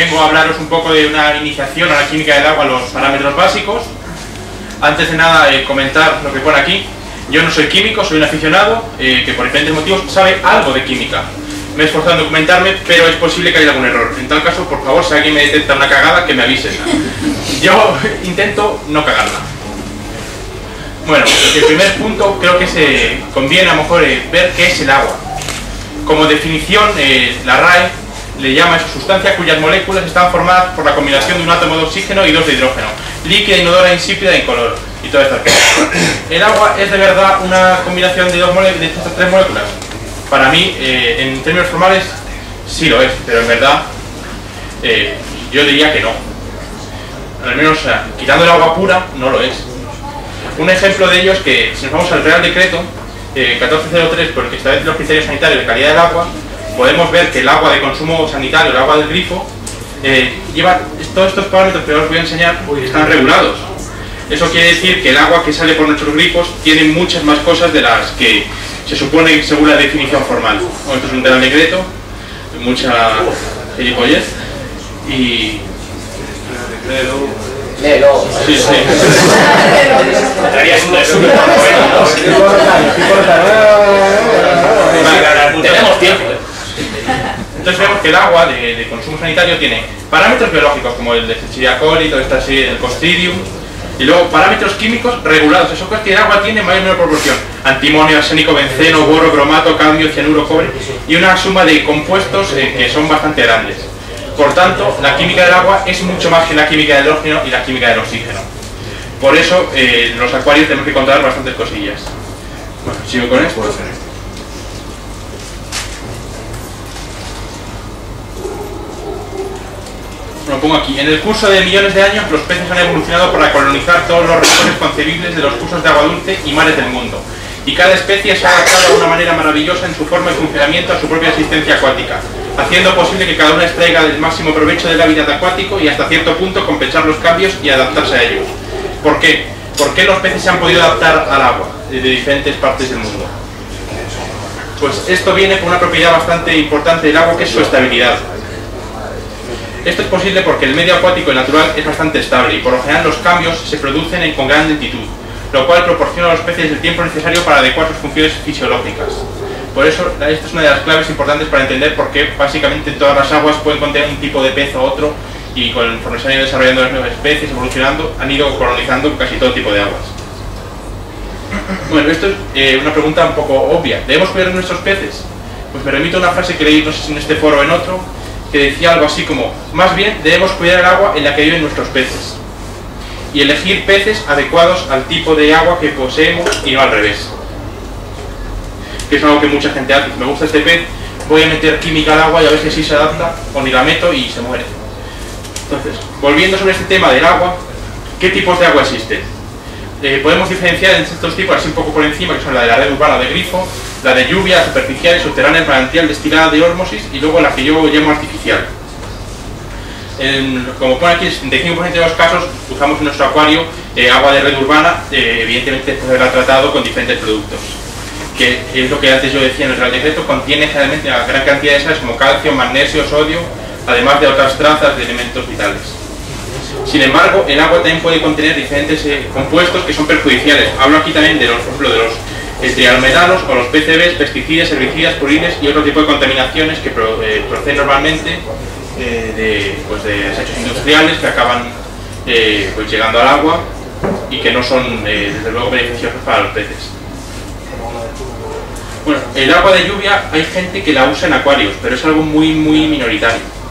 vengo a hablaros un poco de una iniciación a la química del agua, los parámetros básicos. Antes de nada, comentar lo que pone aquí. Yo no soy químico, soy un aficionado que por diferentes motivos sabe algo de química. Me he esforzado en documentarme, pero es posible que haya algún error. En tal caso, por favor, si alguien me detecta una cagada, que me avisen. Yo intento no cagarla. Bueno, el primer punto creo que se conviene a lo mejor ver qué es el agua. Como definición, la RAE le llama a esa sustancia cuyas moléculas están formadas por la combinación de un átomo de oxígeno y dos de hidrógeno, líquida, inodora, insípida e incolor, y todas estas cosas. ¿El agua es de verdad una combinación de estas tres moléculas? Para mí, en términos formales, sí lo es, pero en verdad yo diría que no. Al menos, quitando el agua pura, no lo es. Un ejemplo de ello es que, si nos vamos al Real Decreto 1403, por el que establece los criterios sanitarios de calidad del agua, podemos ver que el agua de consumo sanitario, el agua del grifo, lleva todos estos parámetros que os voy a enseñar, están regulados. Eso quiere decir que el agua que sale por nuestros grifos tiene muchas más cosas de las que se supone según la definición formal. Bueno, esto es un Real Decreto, mucha gilipollez y... Léelo. Sí, sí. Tenemos tiempo. Entonces vemos que el agua de consumo sanitario tiene parámetros biológicos como el de Escherichia coli, todo esto así, el Clostridium, y luego parámetros químicos regulados. Eso es que el agua tiene mayor o menor proporción: antimonio, arsénico, benceno, boro, bromato, cadmio, cianuro, cobre, y una suma de compuestos que son bastante grandes. Por tanto, la química del agua es mucho más que la química del hidrógeno y la química del oxígeno. Por eso, en los acuarios tenemos que controlar bastantes cosillas. Bueno, sigo con esto. Lo pongo aquí. En el curso de millones de años, los peces han evolucionado para colonizar todos los rincones concebibles de los cursos de agua dulce y mares del mundo. Y cada especie se ha adaptado de una manera maravillosa en su forma y funcionamiento a su propia existencia acuática, haciendo posible que cada una extraiga el máximo provecho del hábitat acuático y hasta cierto punto compensar los cambios y adaptarse a ellos. ¿Por qué? ¿Por qué los peces se han podido adaptar al agua de diferentes partes del mundo? Pues esto viene por una propiedad bastante importante del agua, que es su estabilidad. Esto es posible porque el medio acuático y natural es bastante estable y por lo general los cambios se producen con gran lentitud, lo cual proporciona a los peces el tiempo necesario para adecuar sus funciones fisiológicas. Por eso, esta es una de las claves importantes para entender por qué básicamente todas las aguas pueden contener un tipo de pez o otro, y conforme se han ido desarrollando las nuevas especies, evolucionando, han ido colonizando casi todo tipo de aguas. Bueno, esto es una pregunta un poco obvia. ¿Debemos cuidar nuestros peces? Pues me remito a una frase que leí, no sé si en este foro o en otro, que decía algo así como: más bien debemos cuidar el agua en la que viven nuestros peces y elegir peces adecuados al tipo de agua que poseemos y no al revés, que es algo que mucha gente hace. Me gusta este pez, voy a meter química al agua y a ver si así se adapta, o ni la meto y se muere. Entonces, volviendo sobre este tema del agua, ¿qué tipos de agua existen? Podemos diferenciar entre estos tipos así un poco por encima, que son la de la red urbana de grifo, la de lluvia, superficial, subterránea, manantial, destilada de ósmosis, y luego la que yo llamo artificial. Como pone aquí, en 75% de los casos usamos en nuestro acuario agua de red urbana, evidentemente después de haberla tratado con diferentes productos, que es lo que antes yo decía en el Real Decreto, contiene generalmente una gran cantidad de sales como calcio, magnesio, sodio, además de otras trazas de elementos vitales. Sin embargo, el agua también puede contener diferentes compuestos que son perjudiciales. Hablo aquí también de los, por ejemplo, de los trialometanos o los PCBs, pesticidas, herbicidas, purines y otro tipo de contaminaciones que proceden normalmente de desechos industriales que acaban pues llegando al agua y que no son desde luego beneficiosos para los peces. Bueno, el agua de lluvia hay gente que la usa en acuarios, pero es algo muy minoritario.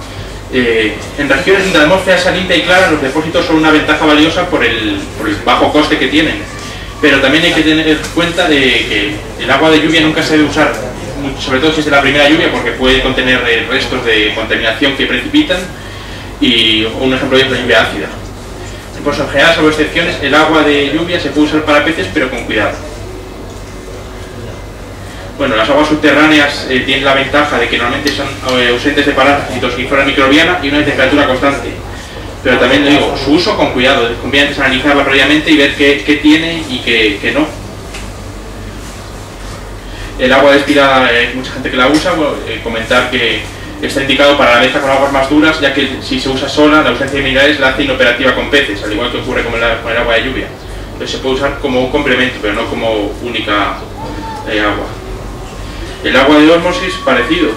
En regiones donde la atmósfera es limpia y clara, los depósitos son una ventaja valiosa por el bajo coste que tienen, pero también hay que tener en cuenta de que el agua de lluvia nunca se debe usar, sobre todo si es de la primera lluvia, porque puede contener restos de contaminación que precipitan, y un ejemplo de es la lluvia ácida. Pues en general, salvo excepciones, el agua de lluvia se puede usar para peces, pero con cuidado. Bueno, las aguas subterráneas tienen la ventaja de que normalmente son ausentes de parásitos y flora microbiana y una temperatura constante. Pero también le digo, su uso con cuidado, conviene analizarla previamente y ver qué tiene y qué no. El agua destilada, hay mucha gente que la usa. Bueno, comentar que Está indicado para la mezcla con aguas más duras, ya que si se usa sola, la ausencia de minerales la hace inoperativa con peces, al igual que ocurre con el agua de lluvia. Entonces se puede usar como un complemento, pero no como única agua. El agua de ósmosis, parecido.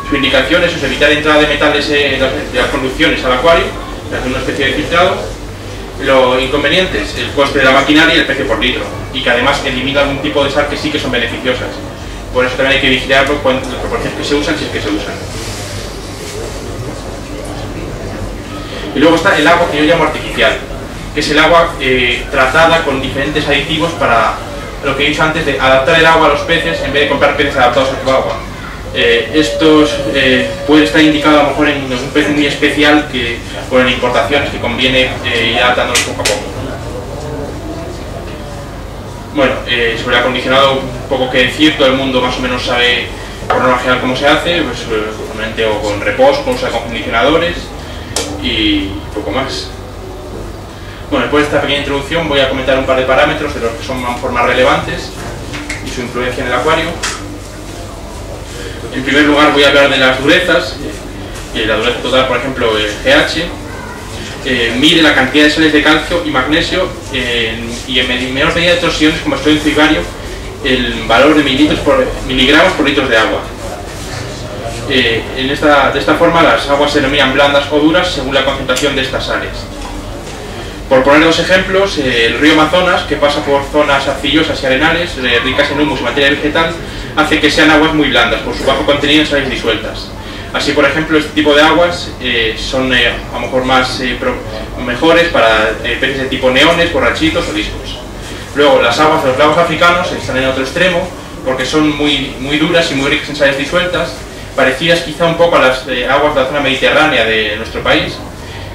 Su indicación es evitar entrada de metales de las conducciones al acuario, hacer una especie de filtrado. Los inconvenientes, el coste de la maquinaria y el precio por litro, y que además elimina algún tipo de sal que sí que son beneficiosas. Por eso también hay que vigilarlo con las proporciones que se usan, si es que se usan. Y luego está el agua que yo llamo artificial, que es el agua tratada con diferentes aditivos para lo que he dicho antes de adaptar el agua a los peces en vez de comprar peces adaptados a tu agua. Estos puede estar indicado a lo mejor en un pez muy especial que, o en importaciones, que conviene ir adaptándolos poco a poco. Bueno, sobre el acondicionado un poco que decir, todo el mundo más o menos sabe por norma general cómo se hace, pues normalmente o con reposo, con uso de acondicionadores y poco más. Bueno, después de esta pequeña introducción voy a comentar un par de parámetros de los que son más relevantes y su influencia en el acuario. En primer lugar voy a hablar de las durezas. La dureza total, por ejemplo, el GH, mide la cantidad de sales de calcio y magnesio y en menor medida de otros iones como estroncio y bario, el valor de miligramos por litros de agua. De esta forma las aguas se denominan blandas o duras según la concentración de estas sales. Por poner dos ejemplos, el río Amazonas, que pasa por zonas arcillosas y arenales, ricas en humus y materia vegetal, hace que sean aguas muy blandas por su bajo contenido en sales disueltas. Así, por ejemplo, este tipo de aguas son a lo mejor mejores para peces de tipo neones, borrachitos o discos. Luego, las aguas de los lagos africanos están en otro extremo porque son muy duras y muy ricas en sales disueltas, parecidas quizá un poco a las aguas de la zona mediterránea de nuestro país.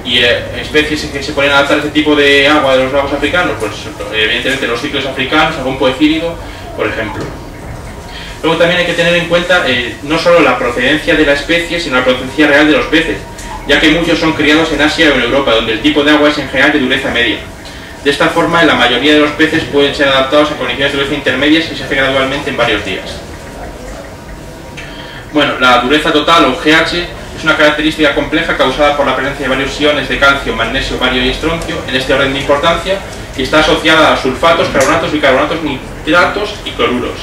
Y especies que se pueden adaptar a este tipo de agua de los lagos africanos, pues evidentemente los ciclos africanos, algún poecílido, por ejemplo. Luego también hay que tener en cuenta no solo la procedencia de la especie, sino la procedencia real de los peces, ya que muchos son criados en Asia o en Europa, donde el tipo de agua es en general de dureza media. De esta forma, la mayoría de los peces pueden ser adaptados a condiciones de dureza intermedias y se hace gradualmente en varios días. Bueno, la dureza total o GH es una característica compleja causada por la presencia de varios iones de calcio, magnesio, bario y estroncio en este orden de importancia y está asociada a sulfatos, carbonatos, bicarbonatos, nitratos y cloruros.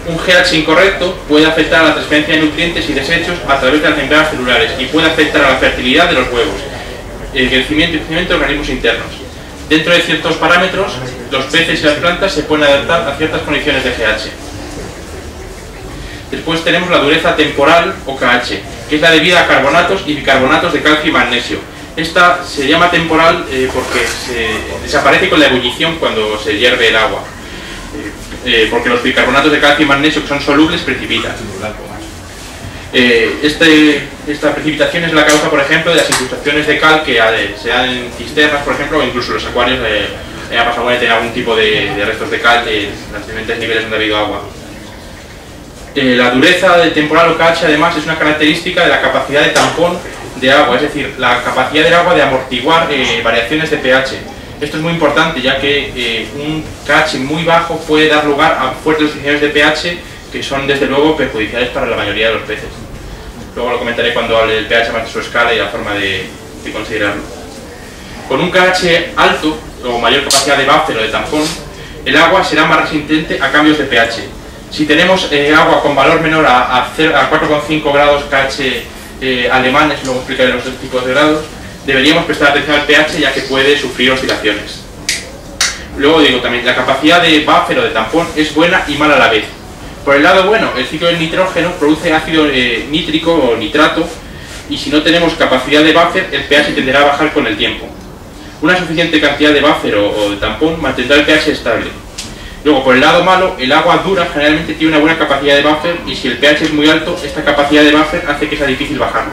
Un GH incorrecto puede afectar a la transferencia de nutrientes y desechos a través de las membranas celulares y puede afectar a la fertilidad de los huevos, el crecimiento y crecimiento de organismos internos. Dentro de ciertos parámetros, los peces y las plantas se pueden adaptar a ciertas condiciones de GH. Después tenemos la dureza temporal o KH, que es la debida a carbonatos y bicarbonatos de calcio y magnesio. Esta se llama temporal porque desaparece con la ebullición cuando se hierve el agua, porque los bicarbonatos de calcio y magnesio, que son solubles, precipitan. Esta precipitación es la causa, por ejemplo, de las incrustaciones de cal que se dan en cisternas, por ejemplo, o incluso en los acuarios ha pasado de tener algún tipo de restos de cal en los diferentes niveles donde ha habido agua. La dureza de temporal o KH además es una característica de la capacidad de tampón de agua, es decir, la capacidad del agua de amortiguar variaciones de pH. Esto es muy importante ya que un KH muy bajo puede dar lugar a fuertes oscilaciones de pH que son desde luego perjudiciales para la mayoría de los peces. Luego lo comentaré cuando hable del pH más de su escala y la forma de considerarlo. Con un KH alto o mayor capacidad de buffer o de tampón, el agua será más resistente a cambios de pH. Si tenemos agua con valor menor a 4,5 grados KH alemanes, luego explicaré los tipos de grados, deberíamos prestar atención al pH ya que puede sufrir oscilaciones. Luego digo también, la capacidad de buffer o de tampón es buena y mala a la vez. Por el lado bueno, el ciclo del nitrógeno produce ácido nítrico o nitrato y si no tenemos capacidad de buffer, el pH tenderá a bajar con el tiempo. Una suficiente cantidad de buffer o de tampón mantendrá el pH estable. Luego, por el lado malo, el agua dura generalmente tiene una buena capacidad de buffer y si el pH es muy alto, esta capacidad de buffer hace que sea difícil bajarlo.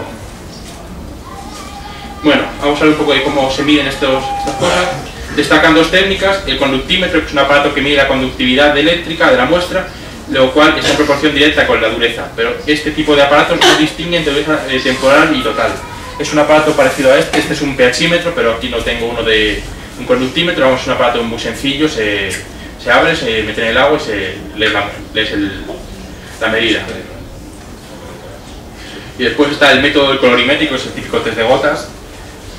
Bueno, vamos a ver un poco de cómo se miden estas cosas. Destacan dos técnicas, el conductímetro, que es un aparato que mide la conductividad eléctrica de la muestra, lo cual está en proporción directa con la dureza, pero este tipo de aparatos no distinguen entre dureza temporal y total. Es un aparato parecido a este es un pHímetro, pero aquí no tengo uno de un conductímetro, vamos, es un aparato muy sencillo, se abre, se mete en el agua y se lee la medida. Y después está el método del colorimétrico, que es el típico test de gotas,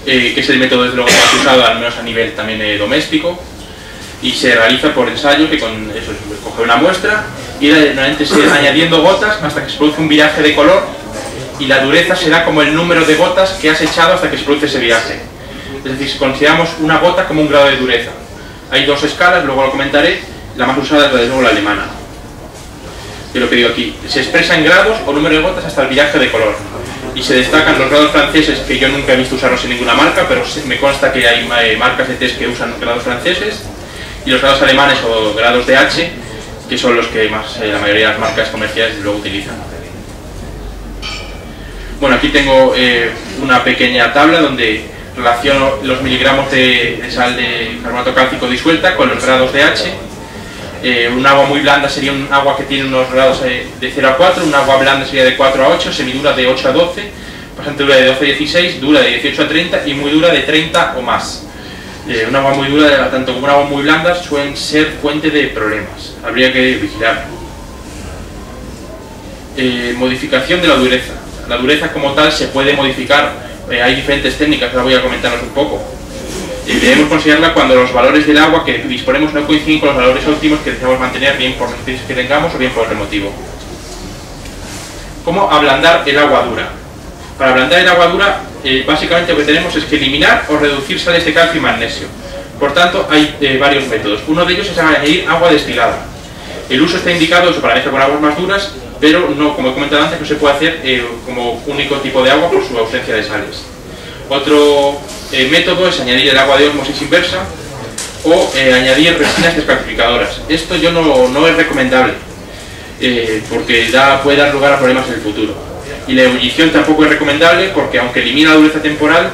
que es el método desde luego más usado, al menos a nivel también doméstico, y se realiza por ensayo, que con eso se coge una muestra y normalmente se va añadiendo gotas hasta que se produce un viraje de color, y la dureza será como el número de gotas que has echado hasta que se produce ese viraje. Es decir, consideramos una gota como un grado de dureza. Hay dos escalas, luego lo comentaré. La más usada es desde luego la alemana, que es lo que digo aquí. Se expresa en grados o número de gotas hasta el viraje de color, y se destacan los grados franceses, que yo nunca he visto usarlos en ninguna marca, pero me consta que hay marcas de test que usan grados franceses, y los grados alemanes o grados de H, que son los que más la mayoría de las marcas comerciales luego utilizan. Bueno, aquí tengo una pequeña tabla donde relaciono los miligramos de sal de carbonato cálcico disuelta con los grados de H. Un agua muy blanda sería un agua que tiene unos grados de 0 a 4, un agua blanda sería de 4 a 8, semidura de 8 a 12, bastante dura de 12 a 16, dura de 18 a 30 y muy dura de 30 o más. Un agua muy dura, tanto como un agua muy blanda, suelen ser fuente de problemas. Habría que vigilar. Modificación de la dureza. La dureza como tal se puede modificar. Hay diferentes técnicas, ahora voy a comentarlas un poco. Debemos considerarla cuando los valores del agua que disponemos no coinciden con los valores óptimos que deseamos mantener, bien por los precios que tengamos o bien por otro motivo. ¿Cómo ablandar el agua dura? Para ablandar el agua dura, básicamente lo que tenemos es que eliminar o reducir sales de calcio y magnesio. Por tanto, hay varios métodos. Uno de ellos es añadir agua destilada. El uso está indicado para mezcla con aguas más duras, pero no, como he comentado antes, no se puede hacer como único tipo de agua por su ausencia de sales. Otro método es añadir el agua de ósmosis inversa o añadir resinas descalcificadoras. Esto yo no es recomendable porque puede dar lugar a problemas en el futuro. Y la ebullición tampoco es recomendable porque aunque elimina la dureza temporal,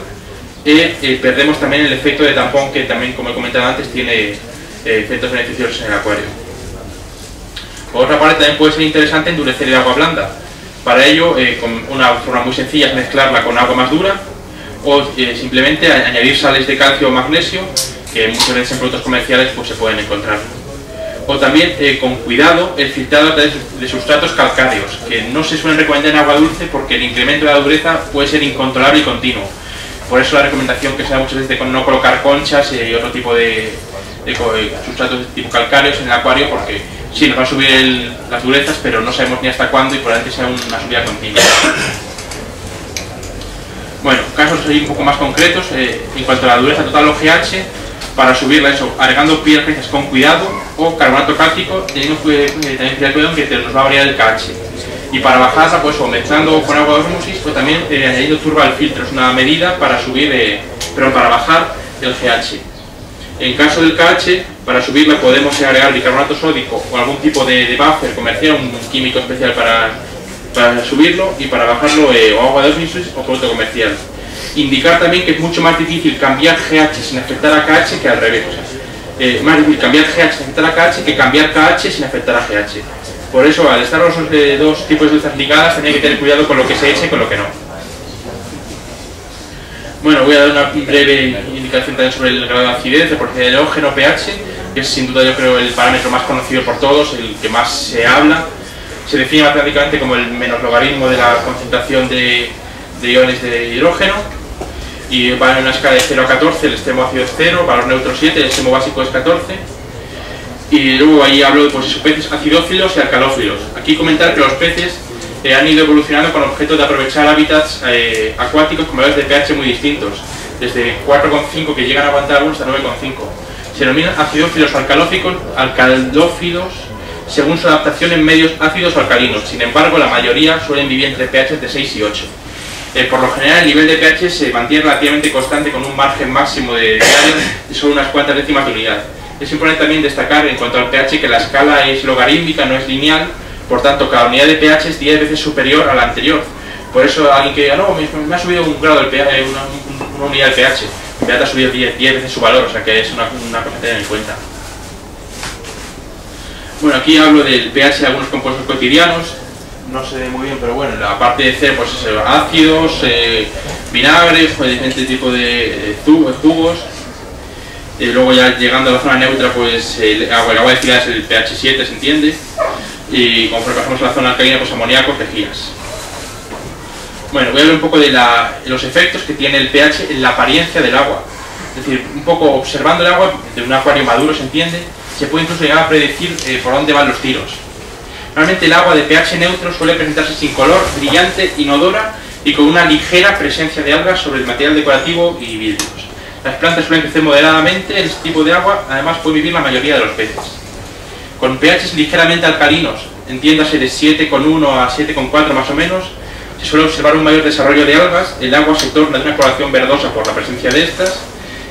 perdemos también el efecto de tampón, que también, como he comentado antes, tiene efectos beneficiosos en el acuario. Por otra parte, también puede ser interesante endurecer el agua blanda. Para ello, con una forma muy sencilla es mezclarla con agua más dura o simplemente añadir sales de calcio o magnesio, que muchas veces en productos comerciales pues se pueden encontrar. O también, con cuidado, el filtrado a través de sustratos calcáreos, que no se suelen recomendar en agua dulce porque el incremento de la dureza puede ser incontrolable y continuo. Por eso la recomendación que se da muchas veces de no colocar conchas y otro tipo de sustratos de tipo calcáreos en el acuario, porque sí, nos va a subir las durezas, pero no sabemos ni hasta cuándo y probablemente sea una subida continua. Bueno, casos ahí un poco más concretos, en cuanto a la dureza total o GH, para subirla eso, agregando piedras con cuidado o carbonato cálcico, teniendo también cuidado que nos va a variar el KH. Y para bajarla, pues o mezclando con agua de osmosis, pues también añadiendo turba al filtro, es una medida para subir, para bajar el GH. En caso del KH, para subirla podemos agregar bicarbonato sódico o algún tipo de buffer comercial, un químico especial para subirlo, y para bajarlo o agua de osmosis o producto comercial. Indicar también que es mucho más difícil cambiar GH sin afectar a KH que al revés. O sea, más difícil cambiar GH sin afectar a KH que cambiar KH sin afectar a GH. Por eso, al estar los dos tipos de durezas ligadas, también hay que tener cuidado con lo que se eche y con lo que no. Bueno, voy a dar una breve indicación también sobre el grado de acidez, de porcentaje de hidrógeno, pH, que es sin duda yo creo el parámetro más conocido por todos, el que más se habla. Se define matemáticamente como el menos logaritmo de la concentración de iones de hidrógeno, y va en una escala de 0 a 14, el extremo ácido es 0, valor neutro 7, el extremo básico es 14. Y luego ahí hablo de peces acidófilos y alcalófilos. Aquí comentar que los peces han ido evolucionando con objeto de aprovechar hábitats acuáticos con valores de pH muy distintos, desde 4,5 que llegan a aguantar algunos hasta 9,5. Se denominan acidófilos o alcalófilos según su adaptación en medios ácidos o alcalinos. Sin embargo, la mayoría suelen vivir entre pH de 6 y 8. Por lo general, el nivel de pH se mantiene relativamente constante con un margen máximo de solo unas cuantas décimas de unidad. Es importante también destacar en cuanto al pH que la escala es logarítmica, no es lineal, por tanto cada unidad de pH es 10 veces superior a la anterior. Por eso alguien que diga, no, me ha subido un grado del pH, una unidad de pH, en realidad ha subido 10 veces su valor, o sea que es una cosa a tener en cuenta. Bueno, aquí hablo del pH de algunos compuestos cotidianos, no se ve muy bien, pero bueno, la parte de C, pues es ácidos, vinagres, diferentes tipos de jugos. Luego ya llegando a la zona neutra, pues el agua destilada es el pH 7, se entiende, y conforme pasamos a la zona alcalina, pues amoníacos, lejinas. Bueno, voy a hablar un poco de los efectos que tiene el pH en la apariencia del agua. Es decir, un poco observando el agua de un acuario maduro, se entiende, se puede incluso llegar a predecir por dónde van los tiros. Normalmente el agua de pH neutro suele presentarse sin color, brillante, inodora y con una ligera presencia de algas sobre el material decorativo y vidrios. Las plantas suelen crecer moderadamente en este tipo de agua, además puede vivir la mayoría de los peces. Con pHs ligeramente alcalinos, entiéndase de 7,1 a 7,4 más o menos, se suele observar un mayor desarrollo de algas, el agua se torna de una coloración verdosa por la presencia de estas,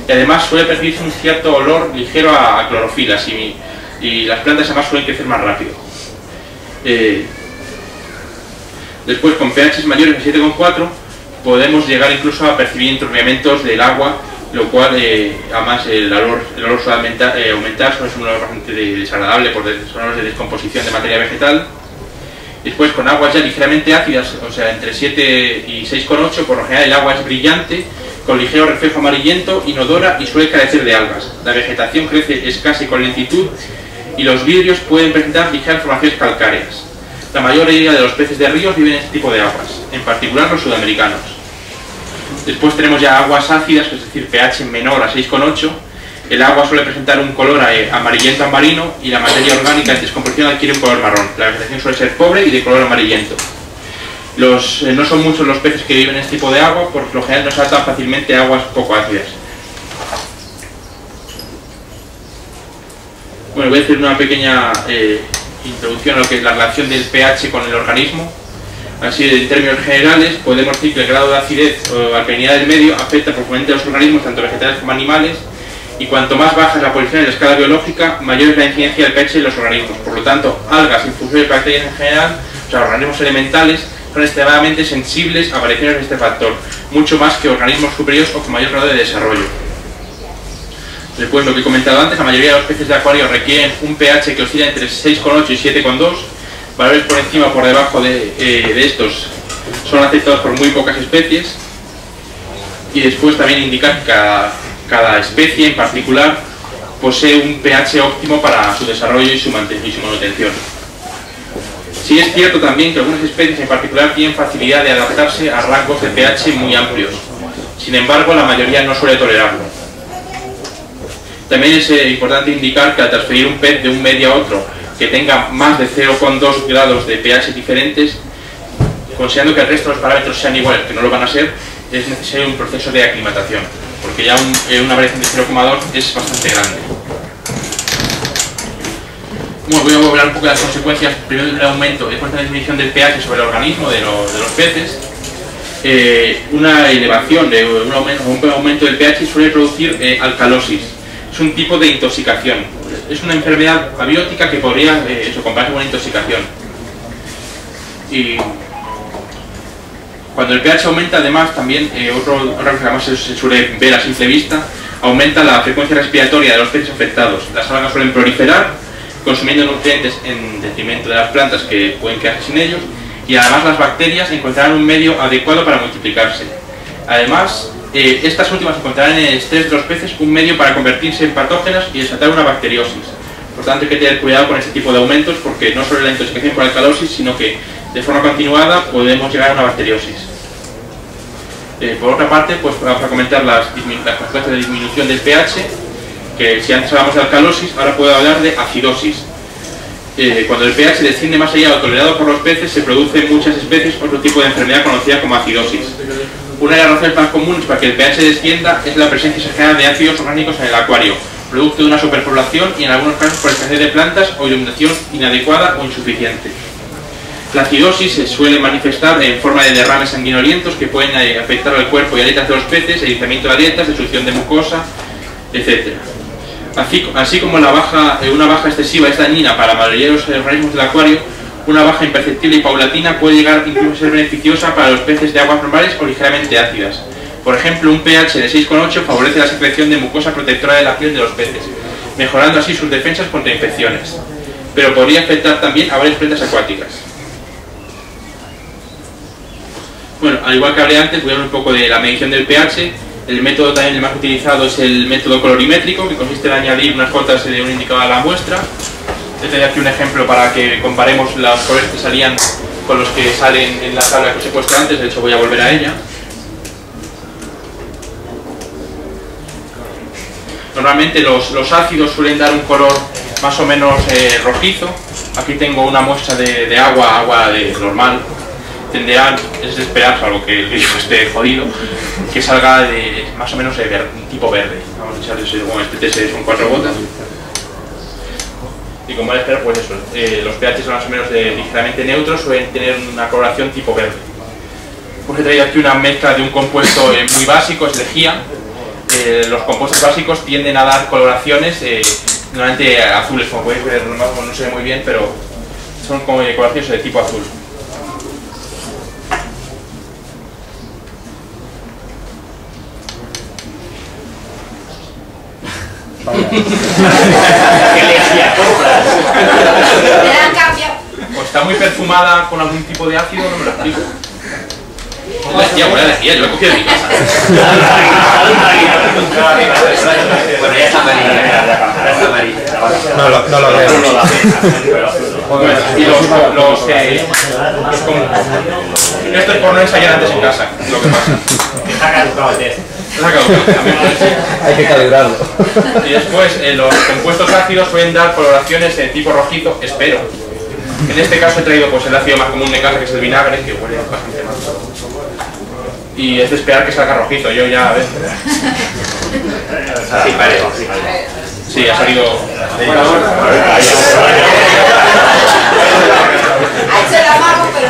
y además suele percibirse un cierto olor ligero a clorofilas y las plantas además suelen crecer más rápido. Después, con pHs mayores a 7,4 podemos llegar incluso a percibir enturbiamientos del agua, lo cual además el olor suele aumentar, es un olor bastante desagradable por olores de descomposición de materia vegetal. Después, con aguas ya ligeramente ácidas, o sea, entre 7 y 6,8, por lo general el agua es brillante, con ligero reflejo amarillento, inodora y suele carecer de algas. La vegetación crece escasa y con lentitud y los vidrios pueden presentar ligeras formaciones calcáreas. La mayoría de los peces de ríos viven en este tipo de aguas, en particular los sudamericanos. Después tenemos ya aguas ácidas, es decir, pH menor a 6,8. El agua suele presentar un color amarillento marino y la materia orgánica en descomposición adquiere un color marrón. La vegetación suele ser pobre y de color amarillento. No son muchos los peces que viven en este tipo de agua, por lo general no saltan fácilmente a aguas poco ácidas. Bueno, voy a hacer una pequeña introducción a lo que es la relación del pH con el organismo. Así, en términos generales, podemos decir que el grado de acidez o alcalinidad del medio afecta profundamente a los organismos, tanto vegetales como animales, y cuanto más baja es la posición en la escala biológica, mayor es la incidencia del pH en los organismos. Por lo tanto, algas, infusores y bacterias en general, o sea, organismos elementales, son extremadamente sensibles a variaciones de este factor, mucho más que organismos superiores o con mayor grado de desarrollo. Después, lo que he comentado antes, la mayoría de los peces de acuario requieren un pH que oscila entre 6,8 y 7,2, valores por encima o por debajo de estos son aceptados por muy pocas especies. Y después también indicar que cada especie en particular posee un pH óptimo para su desarrollo y su manutención. Sí es cierto también que algunas especies en particular tienen facilidad de adaptarse a rangos de pH muy amplios. Sin embargo, la mayoría no suele tolerarlo. También es importante indicar que al transferir un pez de un medio a otro que tenga más de 0,2 grados de pH diferentes, considerando que el resto de los parámetros sean iguales, que no lo van a ser, es necesario un proceso de aclimatación, porque ya una variación de 0,2 es bastante grande. Bueno, voy a hablar un poco de las consecuencias, primero del aumento, después de la disminución del pH sobre el organismo de los peces. Una elevación, un aumento del pH suele producir alcalosis. Es un tipo de intoxicación. Es una enfermedad abiótica que podría compararse con una intoxicación. Y cuando el pH aumenta, además, también, otra cosa que además se suele ver a simple vista, aumenta la frecuencia respiratoria de los peces afectados. Las algas suelen proliferar, consumiendo nutrientes en detrimento de las plantas que pueden quedarse sin ellos, y además las bacterias encontrarán un medio adecuado para multiplicarse. Además, estas últimas encontrarán en el estrés de los peces un medio para convertirse en patógenas y desatar una bacteriosis. Por tanto, hay que tener cuidado con este tipo de aumentos, porque no solo la intoxicación por alcalosis, sino que de forma continuada podemos llegar a una bacteriosis. Por otra parte, pues vamos a comentar las consecuencias de disminución del pH, que si antes hablamos de alcalosis, ahora puedo hablar de acidosis. Cuando el pH desciende más allá de lo tolerado por los peces, se produce en muchas especies otro tipo de enfermedad conocida como acidosis. Una de las razones más comunes para que el pH descienda es la presencia exagerada de ácidos orgánicos en el acuario, producto de una superpoblación y en algunos casos por escasez de plantas o iluminación inadecuada o insuficiente. La acidosis se suele manifestar en forma de derrames sanguinolentos que pueden afectar al cuerpo y aletas de los peces, erizamiento de aletas, destrucción de mucosa, etc. Así como una baja excesiva es dañina para la mayoría de los organismos del acuario, una baja imperceptible y paulatina puede llegar incluso a ser beneficiosa para los peces de aguas normales o ligeramente ácidas. Por ejemplo, un pH de 6,8 favorece la secreción de mucosa protectora de la piel de los peces, mejorando así sus defensas contra infecciones, pero podría afectar también a varias plantas acuáticas. Bueno, al igual que hablé antes, voy a hablar un poco de la medición del pH. El método también el más utilizado es el método colorimétrico, que consiste en añadir unas cuotas de un indicador a la muestra. Este de aquí un ejemplo para que comparemos los colores que salían con los que salen en la tabla que os he puesto antes, de hecho voy a volver a ella. Normalmente los ácidos suelen dar un color más o menos rojizo. Aquí tengo una muestra de agua normal. Tenderán, es de esperar, salvo que el grifo esté jodido, que salga de más o menos de tipo verde. Vamos a echarle, bueno, este test son 4 gotas. Y como es esperar, pues eso, los pH son más o menos ligeramente neutros, suelen tener una coloración tipo verde. Pues he traído aquí una mezcla de un compuesto muy básico, es lejía. Los compuestos básicos tienden a dar coloraciones normalmente azules, como podéis ver, no se ve muy bien, pero son como coloraciones de tipo azul. ¿Qué lejía compras? Me la han cambiado. O está muy perfumada con algún tipo de ácido, no me lo explico. Lejía, buena lejía, yo la he cogido de mi casa. Bueno, ya está amarilla. No lo veo. Bueno, y esto es por no ensayar antes en casa, lo que pasa. Está caducado el test. Hay que calibrarlo. Y después los compuestos ácidos suelen dar coloraciones de tipo rojizo, espero. En este caso he traído pues el ácido más común de casa, que es el vinagre, que huele bastante mal. Y es de esperar que salga rojizo, yo ya a ver. Sí, vale. Sí, ha salido. Ha hecho el amago, pero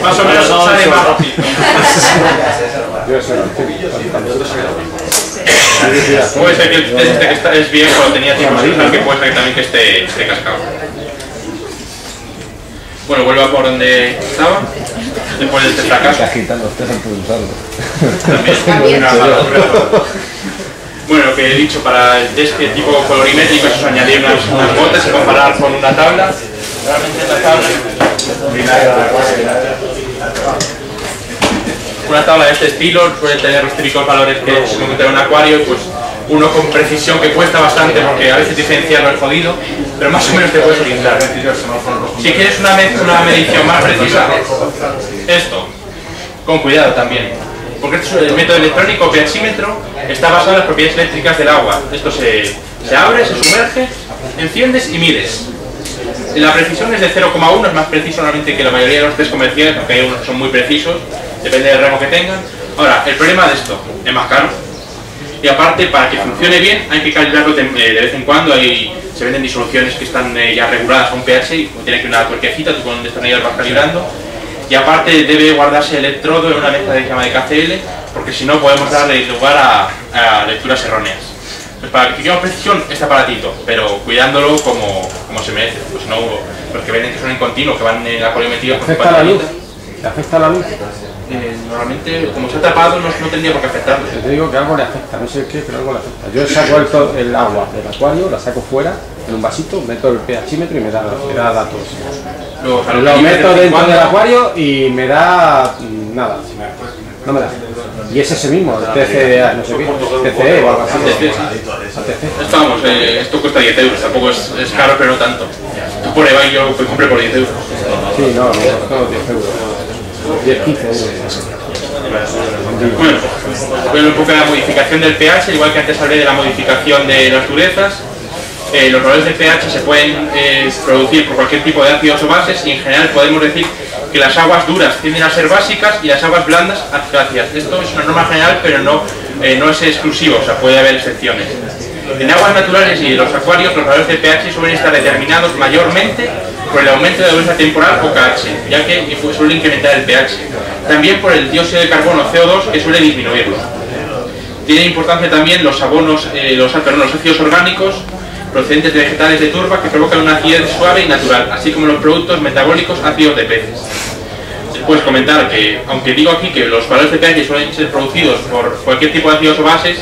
Más o menos sale más rojito. Puede ser que el test que es viejo, lo tenía tiempo, que puede ser que también que esté cascado. Bueno, vuelvo a por donde estaba, después de este fracaso. Agitando usted antes de usarlo. También. Bueno, lo que he dicho, para el test de tipo colorimétrico es añadir unas gotas y comparar con una tabla. Realmente en la tabla, una tabla de este estilo suele tener los típicos valores que se encuentran en un acuario, y pues uno con precisión que cuesta bastante porque a veces diferenciarlo es jodido, pero más o menos te puedes orientar. Si quieres una medición más precisa, esto, con cuidado también, porque el método electrónico pHímetro está basado en las propiedades eléctricas del agua. Esto se abre, se sumerge, enciendes y mides. La precisión es de 0,1, es más preciso normalmente que la mayoría de los test comerciales, aunque hay unos que son muy precisos, depende del rango que tengan. Ahora, el problema de esto es más caro. Y aparte, para que funcione bien, hay que calibrarlo de vez en cuando. Se venden disoluciones que están ya reguladas a un pH y tiene que una tuerquecita, tú con un destornillador vas calibrando. Y aparte, debe guardarse el electrodo en una mezcla de llama de KCl, porque si no podemos darle lugar a lecturas erróneas. Pues para que fiquemos precisión, este aparatito, pero cuidándolo como se merece. Pues no, los que venden que son en continuo, que van en la colorimetría con ¿Afecta la luz? ¿Le afecta la luz? Normalmente, como se ha tapado, no tendría por qué afectarlo. Yo te digo que algo le afecta, no sé qué, pero algo le afecta. Yo saco el agua del acuario, la saco fuera, en un vasito, meto el pHímetro y me da datos. Lo meto dentro del acuario y me da nada. No me da. Y es ese mismo, el TCE, no sé qué, TCE o algo así. Esto, vamos, esto cuesta 10 euros, tampoco es caro, pero no tanto. Tú por eBay yo compré por 10 euros. Sí, no, 10 euros. 10, 15 euros. Bueno, voy a hablar un poco de la modificación del pH, igual que antes hablé de la modificación de las durezas. Los valores de pH se pueden producir por cualquier tipo de ácidos o bases, y en general podemos decir que las aguas duras tienden a ser básicas y las aguas blandas ácidas. Esto es una norma general, pero no es exclusivo, o sea, puede haber excepciones. En aguas naturales y en los acuarios, los valores de pH suelen estar determinados mayormente por el aumento de la dureza temporal o KH, ya que suele incrementar el pH. También por el dióxido de carbono CO2, que suele disminuirlo. Tiene importancia también los ácidos orgánicos procedentes de vegetales de turba, que provocan una acidez suave y natural, así como los productos metabólicos ácidos de peces. Después comentar que, aunque digo aquí que los valores de pH suelen ser producidos por cualquier tipo de ácidos o bases,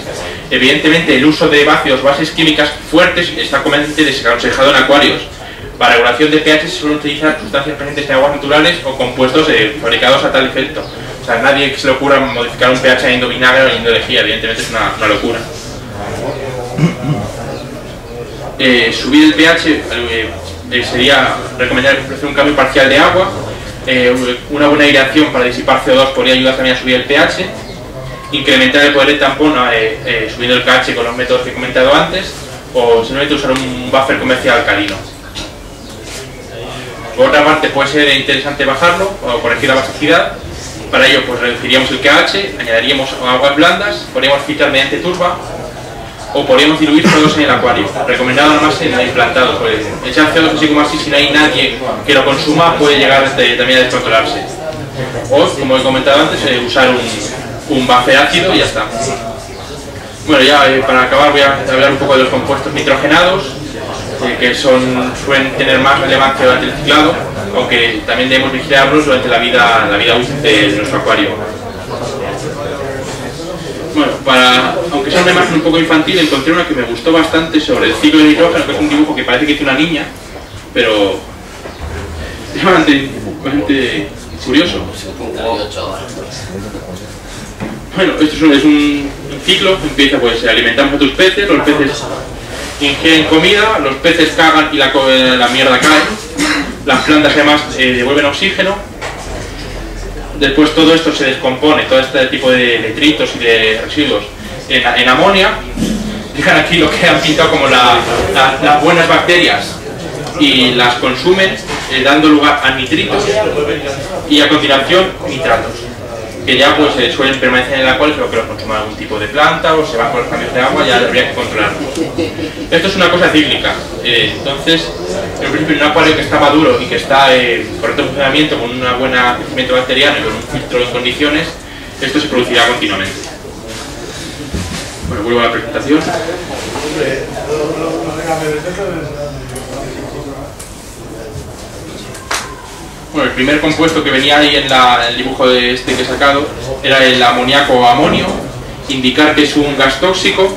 evidentemente el uso de ácidos o bases químicas fuertes está completamente desaconsejado en acuarios. Para regulación de pH se suelen utilizar sustancias presentes en aguas naturales o compuestos fabricados a tal efecto. O sea, nadie que se le ocurra modificar un pH añadiendo vinagre o añadiendo lejía, evidentemente es una locura. Subir el pH sería recomendable ofrecer un cambio parcial de agua. Una buena aireación para disipar CO2 podría ayudar también a subir el pH. Incrementar el poder de tampón subiendo el pH con los métodos que he comentado antes, o simplemente usar un buffer comercial alcalino. Por otra parte, puede ser interesante bajarlo o corregir la basicidad. Para ello, pues reduciríamos el pH, añadiríamos aguas blandas, podríamos filtrar mediante turba o podríamos diluir CO2 en el acuario. Recomendado además en el implantado, pues echar CO2 así como así, si no hay nadie que lo consuma, puede llegar también a descontrolarse. O, como he comentado antes, usar un buffer ácido y ya está. Bueno, ya para acabar voy a hablar un poco de los compuestos nitrogenados, que suelen tener más relevancia durante el ciclado, aunque también debemos vigilarlos durante la vida útil de nuestro acuario. Bueno, aunque sea una imagen un poco infantil, encontré una que me gustó bastante sobre el ciclo de nitrógeno, que es un dibujo que parece que hizo una niña, pero es bastante curioso. Bueno, esto es un ciclo, empieza pues alimentamos a tus peces, los peces ingieren comida, los peces cagan y la mierda cae, las plantas además devuelven oxígeno, después todo esto se descompone, todo este tipo de detritos y de residuos en amonia. Fijan aquí lo que han pintado como las buenas bacterias y las consumen dando lugar a nitritos y a continuación nitratos, que ya pues suelen permanecer en el acuario, pero que los consuma algún tipo de planta o se van con los cambios de agua, ya habría que controlarlo. Esto es una cosa cíclica, entonces en principio en un acuario que está maduro y que está en correcto funcionamiento, con un buen crecimiento bacteriano y con un filtro en condiciones, esto se producirá continuamente. Bueno, vuelvo a la presentación. Bueno, el primer compuesto que venía ahí en el dibujo de este que he sacado era el amoníaco o amonio. Indicar que es un gas tóxico,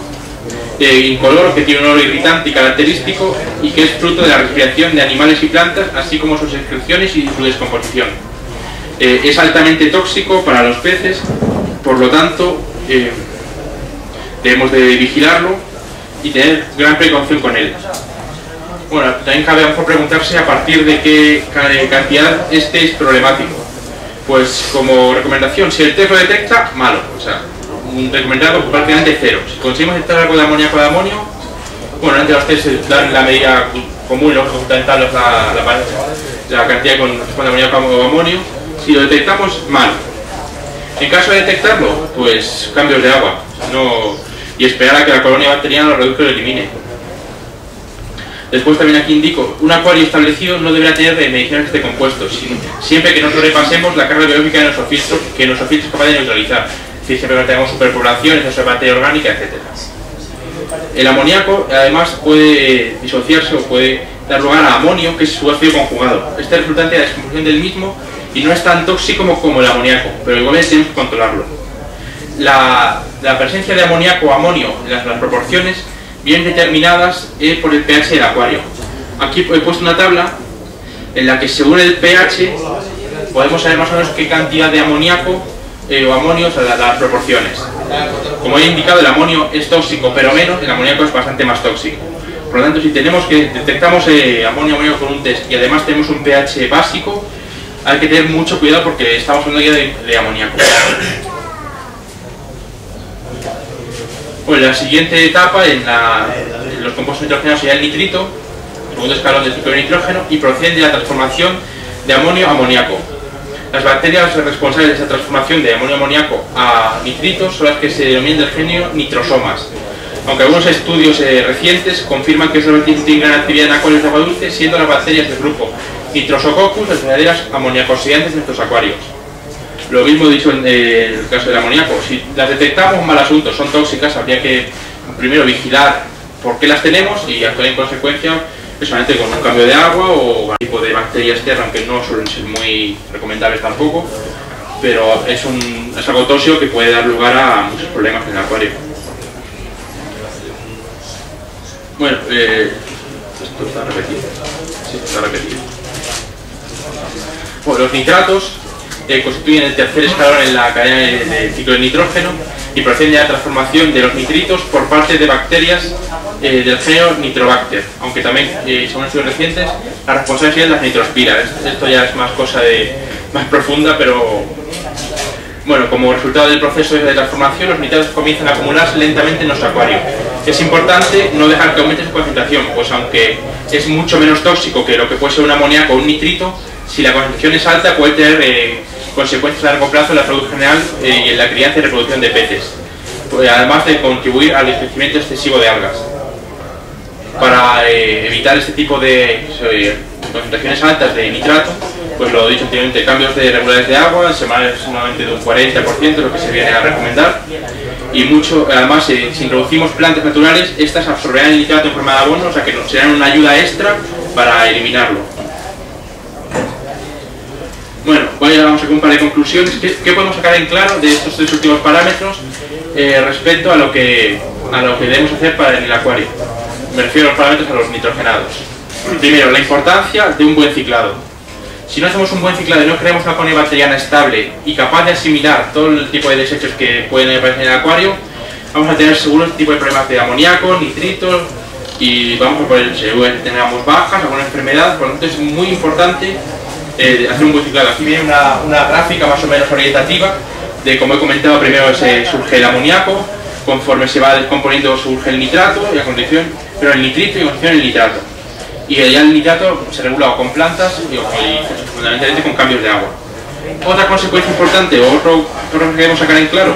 incoloro, que tiene un olor irritante y característico y que es fruto de la respiración de animales y plantas, así como sus excreciones y su descomposición. Es altamente tóxico para los peces, por lo tanto debemos de vigilarlo y tener gran precaución con él. Bueno, también cabe a lo mejor preguntarse a partir de qué cantidad este es problemático. Pues como recomendación, si el test lo detecta, malo, o sea, recomendado prácticamente cero. Si conseguimos detectar algo de amoníaco o de amonio, bueno, antes de los test dan la medida común y luego fundamental la cantidad que corresponde a amoníaco o amonio. Si lo detectamos, mal. En caso de detectarlo, pues cambios de agua, y esperar a que la colonia bacteriana lo reduzca y lo elimine. Después también aquí indico, un acuario establecido no deberá tener mediciones de este compuesto, siempre que no sobrepasemos la carga biológica de nuestro filtro, que nuestro filtro es capaz de neutralizar. Es decir, siempre que tengamos superpoblación, exceso de materia orgánica, etc. El amoníaco además puede disociarse o puede dar lugar a amonio, que es su ácido conjugado. Este es resultante de la descomposición del mismo y no es tan tóxico como el amoníaco, pero igualmente tenemos que controlarlo. La presencia de amoníaco o amonio en las proporciones bien determinadas por el pH del acuario. Aquí he puesto una tabla en la que según el pH podemos saber más o menos qué cantidad de amoníaco o amonio, o sea, las proporciones. Como he indicado, el amonio es tóxico, pero menos, el amoníaco es bastante más tóxico. Por lo tanto, si detectamos amonio con un test y además tenemos un pH básico, hay que tener mucho cuidado porque estamos hablando ya de amoníaco. Pues la siguiente etapa en los compuestos nitrogenados sería el nitrito, el segundo escalón del ciclo de nitrógeno, y proceden de la transformación de amonio a amoníaco. Las bacterias responsables de esa transformación de amonio a amoníaco a nitritos son las que se denominan del género nitrosomas, aunque algunos estudios recientes confirman que esas bacterias tienen gran actividad en acuarios de agua dulce, siendo las bacterias del grupo Nitrosococcus las verdaderas amoníaco-oxidantes de nuestros acuarios. Lo mismo dicho en el caso del amoníaco, si las detectamos, mal asunto, son tóxicas, habría que primero vigilar por qué las tenemos y actuar en consecuencia, personalmente con un cambio de agua o algún tipo de bacteria externa, aunque no suelen ser muy recomendables tampoco, pero es algo tóxico que puede dar lugar a muchos problemas en el acuario. Bueno, esto está repetido. Sí, está repetido. Bueno, los nitratos constituyen el tercer escalón en la cadena del ciclo de nitrógeno y proceden de la transformación de los nitritos por parte de bacterias del género Nitrobacter, aunque también, según estudios recientes, la responsable es la nitrospira. Esto ya es más cosa más profunda, pero bueno, como resultado del proceso de transformación, los nitratos comienzan a acumularse lentamente en nuestro acuario. Es importante no dejar que aumente su concentración, pues aunque es mucho menos tóxico que lo que puede ser un amoníaco o un nitrito, si la concentración es alta puede tener consecuencias a largo plazo en la salud general y en la crianza y reproducción de peces, además de contribuir al crecimiento excesivo de algas. Para evitar este tipo de concentraciones altas de nitrato, pues lo he dicho anteriormente, cambios de regulares de agua, semanales solamente de un 40%, lo que se viene a recomendar, y además si introducimos plantas naturales, estas absorberán el nitrato en forma de abono, o sea que nos serán una ayuda extra para eliminarlo. Bueno, vamos a hacer un par de conclusiones. ¿Qué podemos sacar en claro de estos tres últimos parámetros respecto a lo que debemos hacer para el acuario? Me refiero a los parámetros a los nitrogenados. Primero, la importancia de un buen ciclado. Si no hacemos un buen ciclado y no creamos una colonia bacteriana estable y capaz de asimilar todo el tipo de desechos que pueden aparecer en el acuario, vamos a tener seguro este tipo de problemas de amoníaco, nitritos, y vamos a poder tengamos bajas, alguna enfermedad. Por lo tanto, es muy importante hacer un buen ciclado. Aquí viene una gráfica más o menos orientativa de, como he comentado, primero surge el amoníaco, conforme se va descomponiendo surge el nitrato, y a continuación, pero el nitrito y a continuación el nitrato. Y ya el nitrato se regula con plantas y fundamentalmente con cambios de agua. Otra consecuencia importante, o otro que debemos sacar en claro,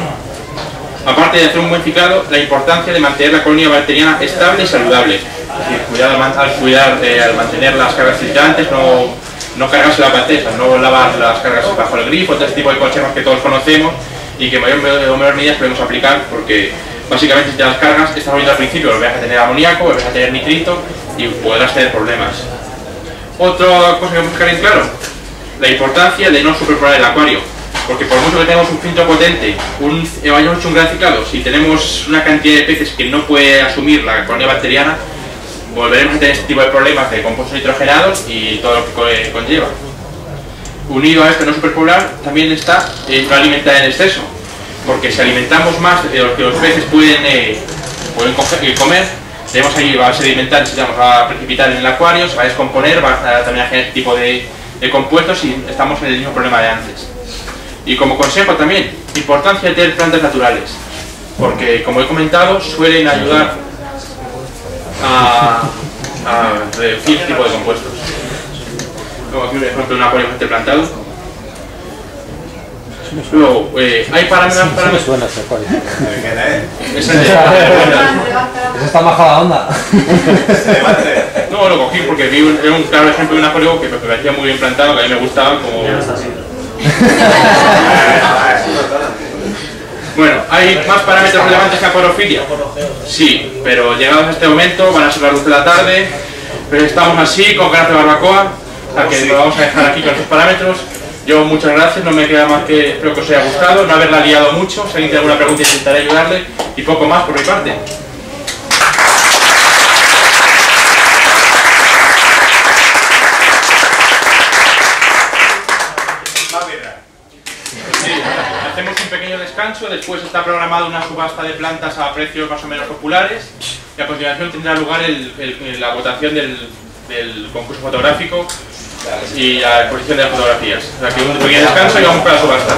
aparte de hacer un buen ciclado, la importancia de mantener la colonia bacteriana estable y saludable. Es decir, cuidado al mantener las cargas filtrantes, no cargarse las bacterias, no lavar las cargas bajo el grifo, todo este tipo de consejos que todos conocemos y que en mayor o menor medida podemos aplicar, porque básicamente si te las cargas, estás oyendo al principio, vas a tener amoníaco, vas a tener nitrito y podrás tener problemas. Otra cosa que debemos sacar en claro, la importancia de no superpoblar el acuario, porque por mucho que tengamos un filtro potente, hayamos hecho un gran ciclado, si tenemos una cantidad de peces que no puede asumir la colonia bacteriana, volveremos a tener este tipo de problemas de compuestos nitrogenados y todo lo que conlleva. Unido a esto no superpoblar también está no alimentar en exceso, porque si alimentamos más de lo que los peces pueden comer, tenemos ahí, va a sedimentar, va a precipitar en el acuario, se va a descomponer, va a también a generar este tipo de compuestos y estamos en el mismo problema de antes. Y como consejo también, importancia de tener plantas naturales, porque como he comentado, suelen ayudar a reducir este tipo de compuestos. Luego aquí un ejemplo de un acuario plantado. Luego, hay parámetros... Suena ese acuario. Ese está majada la onda. No, lo cogí porque vi un claro ejemplo de un acuario que me parecía muy bien plantado, que a mí me gustaba como... Bueno, ¿hay más parámetros relevantes que acuariofilia? Sí, pero llegados a este momento van a ser las 2 de la tarde, pero estamos así, con ganas de barbacoa, o sea que lo vamos a dejar aquí con estos parámetros. Yo muchas gracias, no me queda más que, espero que os haya gustado, no haberla liado mucho, si alguien tiene alguna pregunta intentaré ayudarle, y poco más por mi parte. Hacemos un pequeño descanso, después está programada una subasta de plantas a precios más o menos populares y a continuación tendrá lugar la votación del concurso fotográfico y la exposición de las fotografías. O sea que un pequeño descanso y vamos para la subasta.